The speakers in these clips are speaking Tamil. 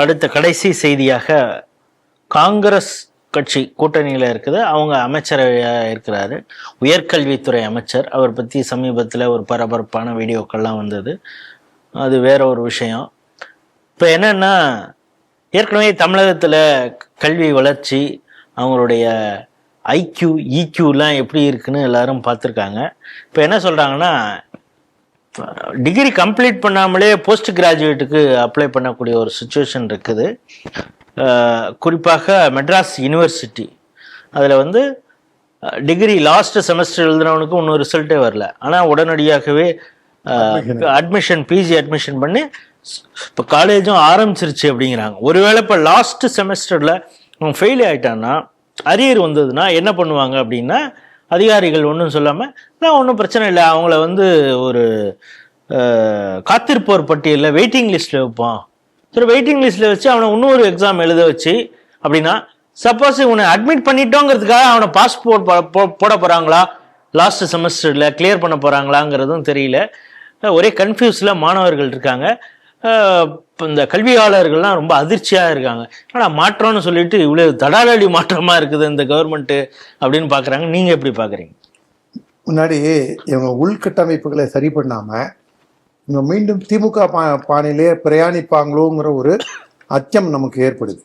அடுத்த கடைசி செய்தியாக, காங்கிரஸ் கட்சி கூட்டணியில் இருக்குது. அவங்க அமைச்சரவையாக இருக்கிறாரு, உயர்கல்வித்துறை அமைச்சர். அவர் பற்றி சமீபத்தில் ஒரு பரபரப்பான வீடியோக்கள்லாம் வந்தது. அது வேற ஒரு விஷயம். இப்போ என்னன்னா, ஏற்கனவே தமிழகத்தில் கல்வி வளர்ச்சி, அவங்களுடைய ஐக்யூ இக்யூலாம் எப்படி இருக்குன்னு எல்லாரும் பார்த்துருக்காங்க. இப்போ என்ன சொல்கிறாங்கன்னா, டிகிரி கம்ப்ளீட் பண்ணாமலே போஸ்ட் கிராஜுவேட்டுக்கு அப்ளை பண்ணக்கூடிய ஒரு சுச்சுவேஷன் இருக்குது. குறிப்பாக மெட்ராஸ் யூனிவர்சிட்டி, அதில் வந்து டிகிரி லாஸ்ட் செமஸ்டர் எழுதுனவனுக்கு இன்னும் ரிசல்ட்டே வரல, ஆனால் உடனடியாகவே அட்மிஷன், பிஜி அட்மிஷன் பண்ணி இப்போ காலேஜும் ஆரம்பிச்சிருச்சு அப்படிங்கிறாங்க. ஒருவேளை இப்போ லாஸ்ட் செமஸ்டரில் அவன் ஃபெயில் ஆகிட்டான்னா, அரியர் வந்ததுன்னா என்ன பண்ணுவாங்க அப்படின்னா, அதிகாரிகள் ஒன்றும் சொல்லாமல், நான் ஒன்றும் பிரச்சனை இல்லை, அவங்கள வந்து ஒரு காத்திருப்போர் பட்டியலில் வெயிட்டிங் லிஸ்ட்டில் வைப்போம். சரி, வெயிட்டிங் லிஸ்ட்டில் வச்சு அவனை இன்னொரு எக்ஸாம் எழுத வச்சு, அப்படின்னா சப்போஸ் இவனை அட்மிட் பண்ணிட்டோங்கிறதுக்காக அவனை பாஸ்போர்ட் போட போகிறாங்களா, லாஸ்ட் செமஸ்டரில் கிளியர் பண்ண போகிறாங்களாங்கிறதும் தெரியல. ஒரே கன்ஃபியூஸில் மாணவர்கள் இருக்காங்க. இந்த கல்வியாளர்கள்லாம் ரொம்ப அதிர்ச்சியாக இருக்காங்க. ஆனால் மாற்றம்னு சொல்லிட்டு இவ்வளோ தடாலடி மாற்றமாக இருக்குது இந்த கவர்மெண்ட்டு அப்படின்னு பார்க்குறாங்க. நீங்கள் எப்படி பார்க்குறீங்க? முன்னாடி இவங்க உள்கட்டமைப்புகளை சரி பண்ணாமல் இவங்க மீண்டும் திமுக பாணியிலே பிரயாணிப்பாங்களோங்கிற ஒரு அச்சம் நமக்கு ஏற்படுது.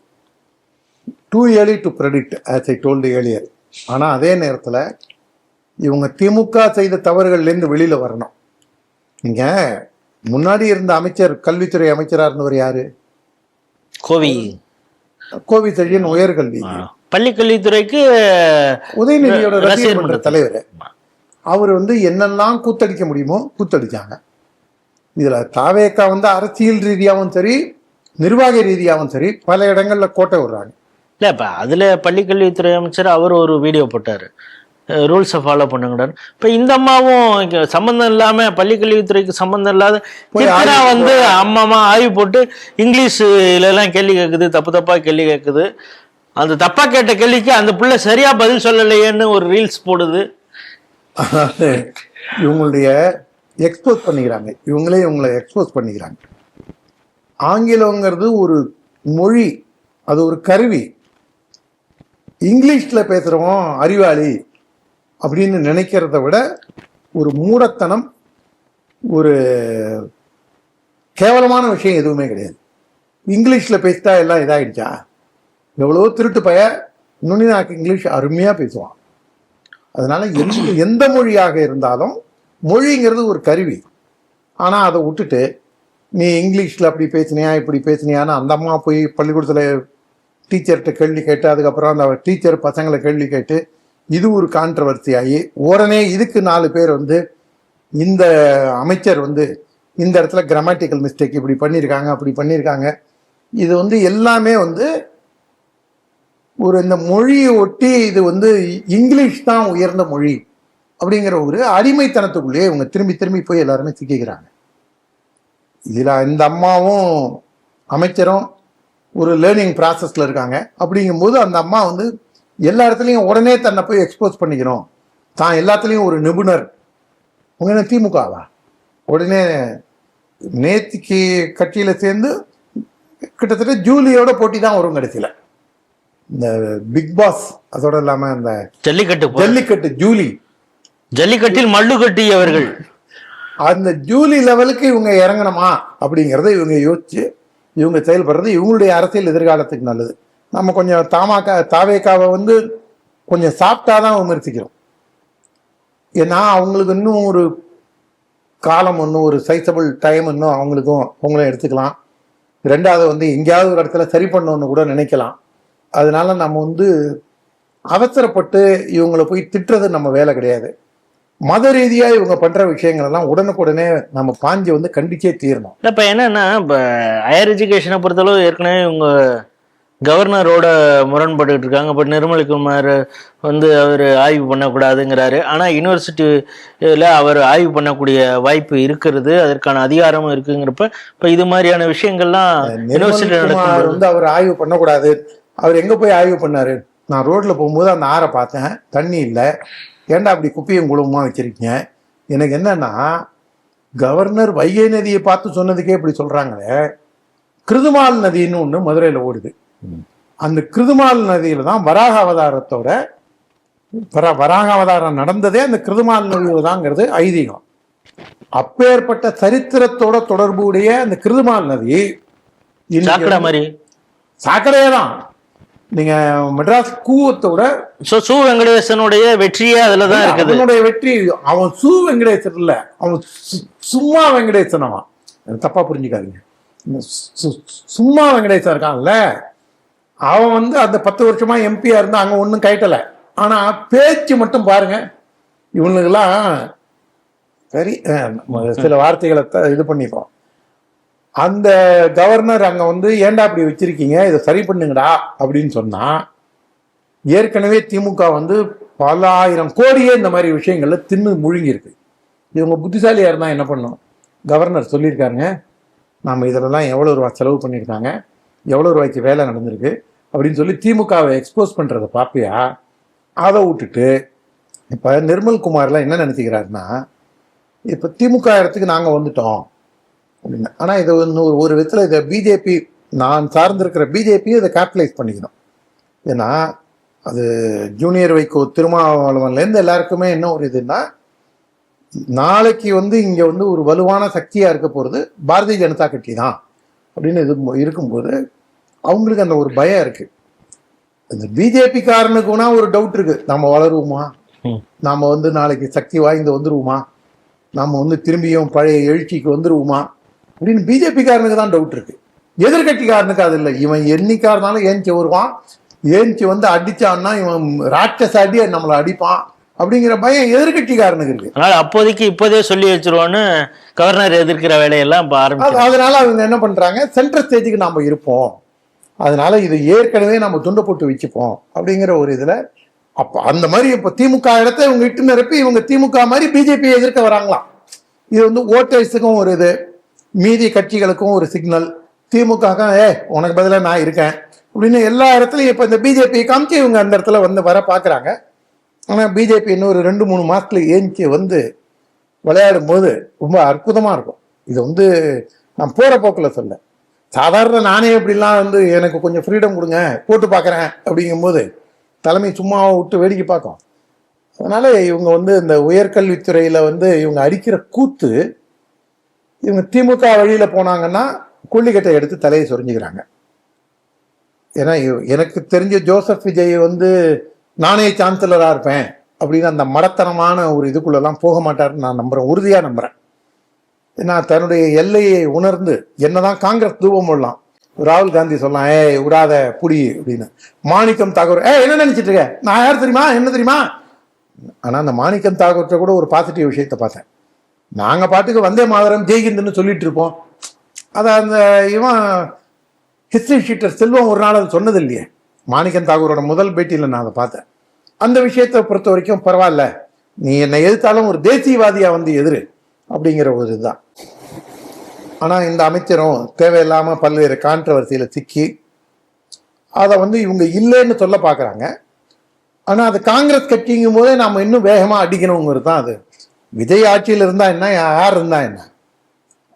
Too early to predict, as I told earlier. ஆனால் அதே நேரத்தில் இவங்க திமுக செய்த தவறுகள்லேருந்து வெளியில் வரணும். நீங்கள் முன்னாடி இருந்த அமைச்சர், கல்வித்துறை அமைச்சராக இருந்தவர் யாரு? கோவி செழியன், உயர்கல்வி பள்ளி கல்வித்துறைக்கு உதயநிதியோட ரசிகர் மன்ற தலைவர். அவர் வந்து என்னெல்லாம் கூத்தடிக்க முடியுமோ கூத்தடிச்சாங்க. இதில் தாவேக்கா வந்து அரசியல் ரீதியாகவும் சரி, நிர்வாக ரீதியாகவும் சரி, பல இடங்களில் கோட்டை விடுறாங்க. இல்லை, இப்போ அதில் பள்ளிக்கல்வித்துறை அமைச்சர் அவர் ஒரு வீடியோ போட்டார், ரூல்ஸை ஃபாலோ பண்ணுங்கடான்னு. இப்போ இந்த அம்மாவும் சம்மந்தம் இல்லாமல், பள்ளிக்கல்வித்துறைக்கு சம்மந்தம் இல்லாத வந்து அம்மாமா ஆய்வு போட்டு இங்கிலீஷ்லாம் கேள்வி கேட்குது, தப்பாக கேள்வி கேட்குது. அந்த தப்பாக கேட்ட கேள்விக்கு அந்த பிள்ளை சரியாக பதில் சொல்லலையேன்னு ஒரு ரீல்ஸ் போடுது. இவங்களுடைய எக்ஸ்போஸ் பண்ணிக்கிறாங்க, இவங்களை எக்ஸ்போஸ் பண்ணிக்கிறாங்க. ஆங்கிலங்கிறது ஒரு மொழி, அது ஒரு கருவி. இங்கிலீஷில் பேசுகிறவன் அறிவாளி அப்படின்னு நினைக்கிறத விட ஒரு மூடத்தனம், ஒரு கேவலமான விஷயம் எதுவுமே கிடையாது. இங்கிலீஷில் பேசிட்டா எல்லாம் இதாகிடுச்சா? எவ்வளோ திருட்டு பய நுண்ணினாக்கு இங்கிலீஷ் அருமையாக பேசுவான். அதனால எந்த மொழியாக இருந்தாலும் மொழிங்கிறது ஒரு கருவி. ஆனால் அதை விட்டுட்டு நீ இங்கிலீஷில் அப்படி பேசினியா இப்படி பேசினியான்னு அந்த அம்மா போய் பள்ளிக்கூடத்தில் டீச்சர்கிட்ட கேள்வி கேட்டு, அதுக்கப்புறம் அந்த டீச்சர் பசங்களை கேள்வி கேட்டு, இது ஒரு கான்ட்ரவர்சி ஆகி உடனே இதுக்கு 4 பேர் வந்து இந்த அமைச்சர் வந்து இந்த இடத்துல கிராமட்டிக்கல் மிஸ்டேக் இப்படி பண்ணியிருக்காங்க அப்படி பண்ணியிருக்காங்க. இது வந்து எல்லாமே வந்து ஒரு இந்த மொழியை ஒட்டி இது வந்து இங்கிலீஷ் தான் உயர்ந்த மொழி அப்படிங்கிற ஒரு அடிமைத்தனத்துக்குள்ளேயே இவங்க திரும்பி திரும்பி போய் எல்லாருமே சிக்கிக்கிறாங்க. இதில் இந்த அம்மாவும் அமைச்சரும் ஒரு லேர்னிங் ப்ராசஸில் இருக்காங்க. அப்படிங்கும்போது அந்த அம்மா வந்து எல்லா இடத்துலையும் உடனே தன்னை போய் எக்ஸ்போஸ் பண்ணிக்கணும், தான் எல்லாத்துலேயும் ஒரு நிபுணர். உங்க என்ன திமுகவா? உடனே நேத்திக்கு கட்சியில் சேர்ந்து கிட்டத்தட்ட ஜூலியோட போட்டி தான் வரும் கடைசியில். இந்த பிக் பாஸ், அதோட இல்லாமல் இந்த ஜல்லிக்கட்டு ஜல்லிக்கட்டில் மல்லு கட்டியவர்கள், அந்த ஜூலி லெவலுக்கு இவங்க இறங்கணுமா அப்படிங்கிறத இவங்க யோசிச்சு இவங்க செயல்படுறது இவங்களுடைய அரசியல் எதிர்காலத்துக்கு நல்லது. நம்ம கொஞ்சம் தாவேக்காவை வந்து கொஞ்சம் சாப்பிட்டாதான் விமர்சிக்கிறோம். ஏன்னா அவங்களுக்கு இன்னும் ஒரு காலம், இன்னும் ஒரு சைசபிள் டைம் இன்னும் அவங்களும் எடுத்துக்கலாம். ரெண்டாவது வந்து எங்கேயாவது ஒரு இடத்துல சரி பண்ணணும்னு கூட நினைக்கலாம். அதனால நம்ம வந்து அவசரப்பட்டு இவங்களை போய் திட்டுறது நம்ம வேலை கிடையாது. மத ரீதியாக இவங்க பண்ணுற விஷயங்கள் எல்லாம் உடனுக்குடனே நம்ம பாஞ்சு வந்து கண்டிச்சே தீரணும். இப்போ என்னன்னா, இப்போ ஹையர் எஜுகேஷனை பொறுத்தளவு ஏற்கனவே இவங்க கவர்னரோட முரண்பட்டு இருக்காங்க. இப்போ நிர்மல்குமார் வந்து அவர் ஆய்வு பண்ணக்கூடாதுங்கிறாரு. ஆனால் யூனிவர்சிட்டியில் அவர் ஆய்வு பண்ணக்கூடிய வாய்ப்பு இருக்கிறது, அதற்கான அதிகாரமும் இருக்குங்கிறப்ப இப்போ இது மாதிரியான விஷயங்கள்லாம் யூனிவர்சிட்டி வந்து அவர் ஆய்வு பண்ணக்கூடாது. அவர் எங்கே போய் ஆய்வு பண்ணாரு? நான் ரோட்டில் போகும்போது அந்த ஆறை பார்த்தேன், தண்ணி இல்லை. ஏன்டா அப்படி குப்பையும் குழுவமாக வச்சிருக்கீங்க? எனக்கு என்னன்னா, கவர்னர் வைகை நதியை பார்த்து சொன்னதுக்கே இப்படி சொல்கிறாங்களே, கிருதுமால் நதின்னு ஒண்ணு மதுரையில ஓடுது. அந்த கிருதுமால் நதியில தான் வராக அவதாரத்தோட வராக அவதாரம் நடந்ததே அந்த கிருதுமால் நதியில தாங்கிறது ஐதீகம். அப்பேற்பட்ட சரித்திரத்தோட தொடர்புடைய அந்த கிருதுமால் நதி சாக்கடை மாதிரி சாக்கடையே தான். நீங்க மெட்ராஸ் கூவத்தோட சு வெங்கடேசனுடைய வெற்றியே அதுலதான் இருக்குது. அவனுடைய வெற்றி அவன் சு வெங்கடேசன் இல்ல, அவன் சும்மா வெங்கடேசன். அவன் தப்பா புரிஞ்சுக்காதீங்க. சும்மா வெங்கடேசன் இருக்கான்ல, அவன் வந்து அந்த 10 வருஷமா எம்பியா இருந்தா அங்க ஒன்றும் கைட்டல. ஆனா பேச்சு மட்டும் பாருங்க, இவனுக்கெல்லாம் சரி சில வார்த்தைகளை இது பண்ணிப்போம். அந்த கவர்னர் அங்க வந்து ஏன்டா அப்படி வச்சிருக்கீங்க, இதை சரி பண்ணுங்கடா அப்படின்னு சொன்னா, ஏற்கனவே திமுக வந்து பல ஆயிரம் கோடியே இந்த மாதிரி விஷயங்கள்ல தின்னு முழுங்கி இருக்கு. இவங்க புத்திசாலியா இருந்தா என்ன பண்ணும்? கவர்னர் சொல்லியிருக்காருங்க, நம்ம இதிலெல்லாம் எவ்வளோ ரூபா செலவு பண்ணியிருக்காங்க, எவ்வளோ ரூபாய்க்கு வேலை நடந்திருக்கு அப்படின்னு சொல்லி திமுகவை எக்ஸ்போஸ் பண்றதை பார்ப்பியா? அதை விட்டுட்டு இப்போ நிர்மல்குமார்லாம் என்ன நினைச்சுக்கிறாருன்னா, இப்போ திமுக இடத்துக்கு நாங்கள் வந்துட்டோம் அப்படின்னு. ஆனால் இதை ஒரு விதத்தில் இதை பிஜேபி, நான் சார்ந்திருக்கிற பிஜேபி இதை கேபிட்டலைஸ் பண்ணிக்கணும். ஏன்னா அது ஜூனியர் வைகோ திருமாவளவன்லேருந்து எல்லாருக்குமே என்ன ஒரு இதுன்னா, நாளைக்கு வந்து இங்கே வந்து ஒரு வலுவான சக்தியாக இருக்க போகிறது பாரதிய ஜனதா கட்சி தான் அப்படின்னு இது இருக்கும்போது அவங்களுக்கு அந்த ஒரு பயம் இருக்கு. இந்த பிஜேபி காரனுக்குனா ஒரு டவுட் இருக்கு, நம்ம வளருவோமா, நாம வந்து நாளைக்கு சக்தி வாய்ந்து வந்துருவோமா, நாம வந்து திரும்பியும் பழைய எழுச்சிக்கு வந்துருவோமா அப்படின்னு பிஜேபி காரனுக்கு தான் டவுட் இருக்கு. எதிர்கட்சிக்காரனுக்கு அது இல்லை. இவன் என்னைக்கா இருந்தாலும் ஏஞ்சி வருவான், ஏஞ்சி வந்து அடிச்சான்னா இவன் ராட்சச அடி நம்மளை அடிப்பான் அப்படிங்கிற பயம் எதிர்கட்சிக்காரனுக்கு இருக்கு. அதனால அப்போதைக்கு இப்போதே சொல்லி வச்சிருவோன்னு கவர்னர் எதிர்க்கிற வேலையெல்லாம் இப்ப ஆரம்பிச்சு. அதனால அவங்க என்ன பண்றாங்க, சென்ட்ரல் ஸ்டேஜுக்கு நாம இருப்போம், அதனால இது ஏற்கனவே நம்ம துண்டை போட்டு வச்சுப்போம் அப்படிங்கிற ஒரு இதுல அப்ப அந்த மாதிரி இப்ப திமுக இடத்த இவங்க இட்டு நிரப்பி இவங்க திமுக மாதிரி பிஜேபி எதிர்க்க வராங்களாம். இது வந்து ஓட்டர்ஸுக்கும் ஒரு இது, மீதி கட்சிகளுக்கும் ஒரு சிக்னல். திமுக உனக்கு பதிலாக நான் இருக்கேன் அப்படின்னு எல்லா இடத்துலையும் இப்ப இந்த பிஜேபி காமிச்சு இவங்க அந்த இடத்துல வந்து வர பாக்குறாங்க. ஆனா பிஜேபி இன்னும் ஒரு 2-3 மாசத்துல ஏஞ்சி வந்து விளையாடும் போது ரொம்ப அற்புதமா இருக்கும். இது வந்து நான் போற போக்குல சொல்ல, சாதாரண நானே இப்படிலாம் வந்து எனக்கு கொஞ்சம் ஃப்ரீடம் கொடுங்க போட்டு பார்க்குறேன் அப்படிங்கும்போது தலைமை சும்மாவை விட்டு வேடிக்கை பார்க்கும். அதனால இவங்க வந்து இந்த உயர்கல்வித்துறையில வந்து இவங்க அடிக்கிற கூத்து, இவங்க திமுக வழியில போனாங்கன்னா கொள்ளிக்கட்டை எடுத்து தலையை சொரிஞ்சுக்கிறாங்க. ஏன்னா எனக்கு தெரிஞ்ச ஜோசப் விஜய் வந்து நானே சான்சலரா இருப்பேன் அப்படின்னு அந்த மடத்தனமான ஒரு இதுக்குள்ளெல்லாம் போக மாட்டாருன்னு நான் நம்புறேன், உறுதியா நம்புறேன். ஏன்னா தன்னுடைய எல்லையை உணர்ந்து என்னதான் காங்கிரஸ் தூபம் போடலாம், ராகுல் காந்தி சொல்லலாம் விடாத புடி அப்படின்னு, மாணிக்கம் தாகூர் என்ன நினைச்சிட்டு இருக்க, நான் யார் தெரியுமா, என்ன தெரியுமா. ஆனா அந்த மாணிக்கம் தாகூர்கிட்ட கூட ஒரு பாசிட்டிவ் விஷயத்த பார்த்தேன். நாங்க பாட்டுக்கு வந்தே மாதரம் ஜெய்ஹிந்துன்னு சொல்லிட்டு இருப்போம், அதை அந்த இவன் ஹிஸ்டரி ஷீட்டர் செல்வம் ஒரு நாள் அது சொன்னது இல்லையே. மாணிக்கம் தாகூரோட முதல் பேட்டியில் நான் அதை பார்த்தேன். அந்த விஷயத்தை பொறுத்த வரைக்கும் பரவாயில்ல, நீ என்னை எதிர்த்தாலும் ஒரு தேசியவாதியா வந்து எதிரு அப்படிங்கிற ஒரு இதுதான். ஆனால் இந்த அமைச்சரும் தேவையில்லாமல் பல்வேறு கான்ட்ரவர்சியில் சிக்கி அதை வந்து இவங்க இல்லைன்னு சொல்ல பார்க்குறாங்க. ஆனால் அது காங்கிரஸ் கட்சிங்கும் போதே நாம் இன்னும் வேகமாக அடிக்கணுங்கிறது தான் அது. விஜய் ஆட்சியில் இருந்தால் என்ன, யார் இருந்தா என்ன,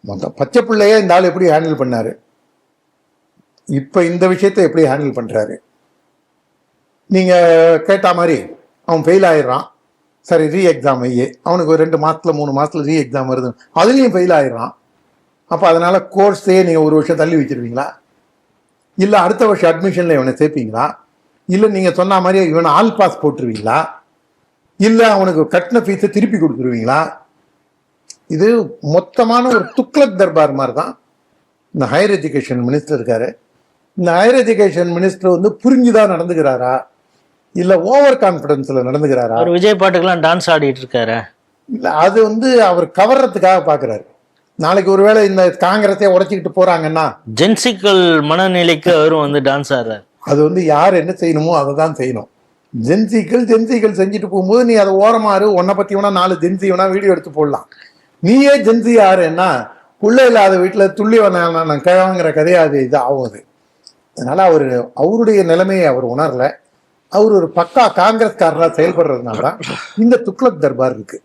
மொத்தம் பச்சை பிள்ளையே இந்த ஆள் எப்படி ஹேண்டில் பண்ணாரு, இப்போ இந்த விஷயத்தை எப்படி ஹேண்டில் பண்ணுறாரு. நீங்கள் கேட்ட மாதிரி அவன் ஃபெயில் ஆயிடுறான், சரி ரீ எக்ஸாம் ஐயே, அவனுக்கு ஒரு 2 மாதத்துல 3 மாதத்துல ரீ எக்ஸாம் வருது, அதுலேயும் ஃபெயில் ஆயிடுறான். அப்போ அதனால கோர்ஸே நீங்கள் 1 வருஷம் தள்ளி வச்சிருவீங்களா, இல்லை அடுத்த வருஷம் அட்மிஷனில் இவனை சேர்ப்பீங்களா, இல்லை நீங்கள் சொன்ன மாதிரி இவனை ஆல் பாஸ் போட்டுருவீங்களா, இல்லை அவனுக்கு கட்டின ஃபீஸை திருப்பி கொடுத்துருவீங்களா. இது மொத்தமான ஒரு துக்ளக் தர்பார் மாதிரி தான் இந்த ஹையர் எஜுகேஷன் மினிஸ்டர் இருக்காரு. இந்த ஹையர் எஜுகேஷன் மினிஸ்டர் வந்து புரிஞ்சுதான் நடந்துக்கிறாரா, இல்ல ஓவர் கான்பிடன்ஸ்ல நடந்துக்கிறாரா. அவர் விஜய் பாட்டுக்கெல்லாம் டான்ஸ் ஆடிட்டு இருக்காரு. இல்ல அது வந்து அவர் கவர்றதுக்காக பாக்குறாரு. நாளைக்கு ஒருவேளை இந்த காங்கிரஸை உடைச்சிக்கிட்டு போறாங்கன்னா ஜென்சிக்கல் மனநிலைக்கு அவரும் வந்து டான்ஸ் ஆடுறாரு. அது வந்து யார் என்ன செய்யணுமோ அதை தான் செய்யணும். ஜென்சிகள் செஞ்சுட்டு போகும்போது நீ அதை ஓரமாறு, உன்னை பத்தி வேணா 4 ஜென்சி வேணா வீடியோ எடுத்து போடலாம். நீயே ஜென்சி யாருன்னா உள்ள இல்லாத வீட்டுல துள்ளி நான் கிழவங்கிற கதையை அது இது ஆகுது. அதனால அவருடைய நிலைமையை அவர் உணரல. அவர் ஒரு பக்கா காங்கிரஸ்காரராக செயல்படுறதுனால தான் இந்த துக்ளக் தர்பார் இருக்கு.